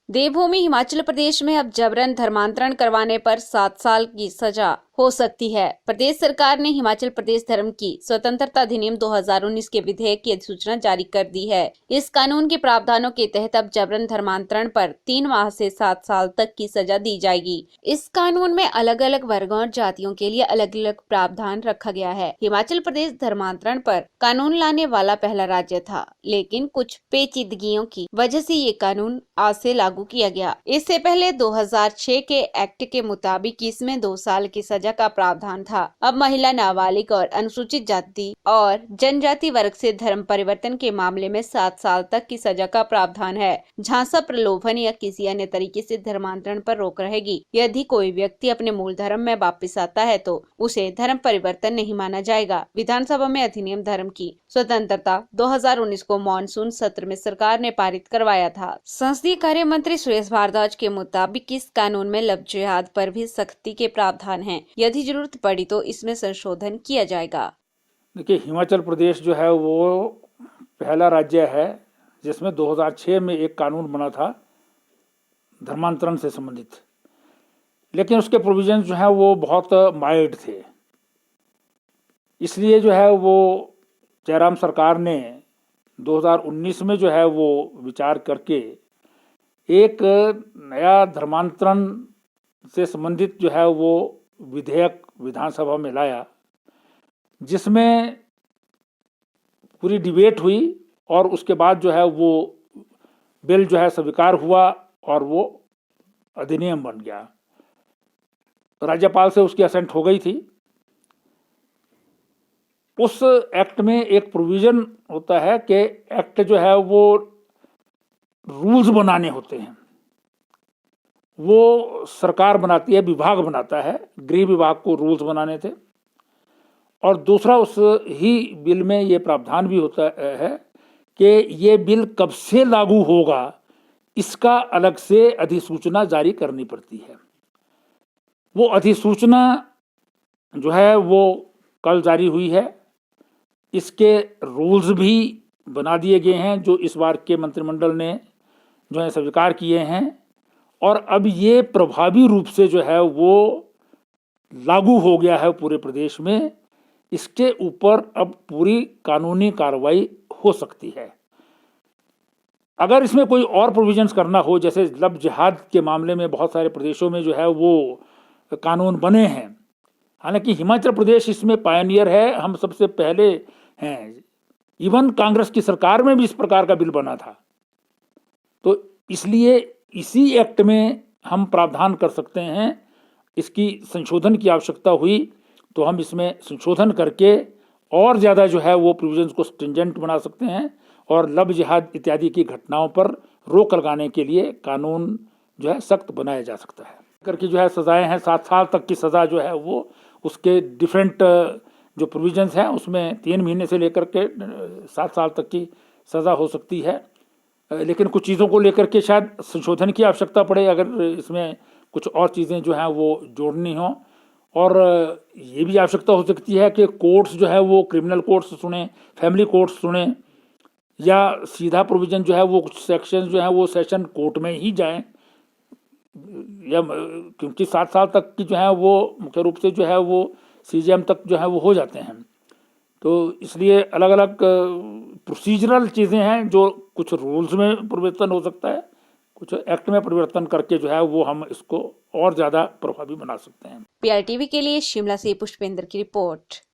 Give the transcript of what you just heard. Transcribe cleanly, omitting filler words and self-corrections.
देवभूमि हिमाचल प्रदेश में अब जबरन धर्मांतरण करवाने पर 7 साल की सजा हो सकती है। प्रदेश सरकार ने हिमाचल प्रदेश धर्म की स्वतंत्रता अधिनियम 2019 के विधेयक की अधिसूचना जारी कर दी है। इस कानून के प्रावधानों के तहत अब जबरन धर्मांतरण पर 3 माह से 7 साल तक की सजा दी जाएगी। इस कानून में अलग अलग वर्गों और जातियों के लिए अलग अलग प्रावधान रखा गया है। हिमाचल प्रदेश धर्मांतरण पर कानून लाने वाला पहला राज्य था, लेकिन कुछ पेचीदगियों की वजह से ये कानून आज से लागू किया गया। इससे पहले 2006 के एक्ट के मुताबिक इसमें 2 साल की सजा का प्रावधान था। अब महिला, नाबालिग और अनुसूचित जाति और जनजाति वर्ग से धर्म परिवर्तन के मामले में 7 साल तक की सजा का प्रावधान है। झांसा, प्रलोभन या किसी अन्य तरीके से धर्मांतरण पर रोक रहेगी। यदि कोई व्यक्ति अपने मूल धर्म में वापस आता है तो उसे धर्म परिवर्तन नहीं माना जाएगा। विधानसभा में अधिनियम धर्म की स्वतंत्रता 2019 को मॉनसून सत्र में सरकार ने पारित करवाया था। संसदीय कार्य मंत्री सुरेश भारद्वाज के मुताबिक इस कानून में लव जिहाद पर भी सख्ती के प्रावधान हैं। यदि जरूरत पड़ी तो इसमें संशोधन किया जाएगा। देखिए, हिमाचल प्रदेश जो है वो पहला राज्य है जिसमें 2006 में एक कानून बना था धर्मांतरण से संबंधित, लेकिन उसके प्रोविजन जो है वो बहुत माइल्ड थे। इसलिए जो है वो जयराम सरकार ने 2019 में जो है वो विचार करके एक नया धर्मांतरण से संबंधित जो है वो विधेयक विधानसभा में लाया, जिसमें पूरी डिबेट हुई और उसके बाद जो है वो बिल जो है स्वीकार हुआ और वो अधिनियम बन गया। राज्यपाल से उसकी असेंट हो गई थी। उस एक्ट में एक प्रोविजन होता है कि एक्ट जो है वो रूल्स बनाने होते हैं, वो सरकार बनाती है, विभाग बनाता है। गृह विभाग को रूल्स बनाने थे। और दूसरा, उस ही बिल में ये प्रावधान भी होता है कि ये बिल कब से लागू होगा इसका अलग से अधिसूचना जारी करनी पड़ती है। वो अधिसूचना जो है वो कल जारी हुई है। इसके रूल्स भी बना दिए गए हैं जो इस बार के मंत्रिमंडल ने जो है स्वीकार किए हैं, और अब ये प्रभावी रूप से जो है वो लागू हो गया है पूरे प्रदेश में। इसके ऊपर अब पूरी कानूनी कार्रवाई हो सकती है। अगर इसमें कोई और प्रोविजंस करना हो, जैसे लव जिहाद के मामले में बहुत सारे प्रदेशों में जो है वो कानून बने हैं, हालांकि हिमाचल प्रदेश इसमें पायनियर है, हम सबसे पहले हैं। इवन कांग्रेस की सरकार में भी इस प्रकार का बिल बना था। तो इसलिए इसी एक्ट में हम प्रावधान कर सकते हैं। इसकी संशोधन की आवश्यकता हुई तो हम इसमें संशोधन करके और ज़्यादा जो है वो प्रोविजंस को स्ट्रिंजेंट बना सकते हैं और लव जिहाद इत्यादि की घटनाओं पर रोक लगाने के लिए कानून जो है सख्त बनाया जा सकता है। करके जो है सज़ाएं हैं 7 साल तक की सज़ा जो है वो, उसके डिफरेंट जो प्रोविजंस हैं उसमें 3 महीने से लेकर के 7 साल तक की सज़ा हो सकती है। लेकिन कुछ चीज़ों को लेकर के शायद संशोधन की आवश्यकता पड़े, अगर इसमें कुछ और चीज़ें जो हैं वो जोड़नी हों। और ये भी आवश्यकता हो सकती है कि कोर्ट्स जो है वो क्रिमिनल कोर्ट्स सुने, फैमिली कोर्ट्स सुने, या सीधा प्रोविज़न जो है वो कुछ सेक्शन जो है वो सेशन कोर्ट में ही जाएं, या क्योंकि 7 साल तक की जो है वो मुख्य रूप से जो है वो CJM तक जो है वो हो जाते हैं। तो इसलिए अलग अलग प्रोसीजरल चीज़ें हैं जो कुछ रूल्स में परिवर्तन हो सकता है, कुछ एक्ट में परिवर्तन करके जो है वो हम इसको और ज़्यादा प्रभावी बना सकते हैं। PRTV के लिए शिमला से पुष्पेंद्र की रिपोर्ट।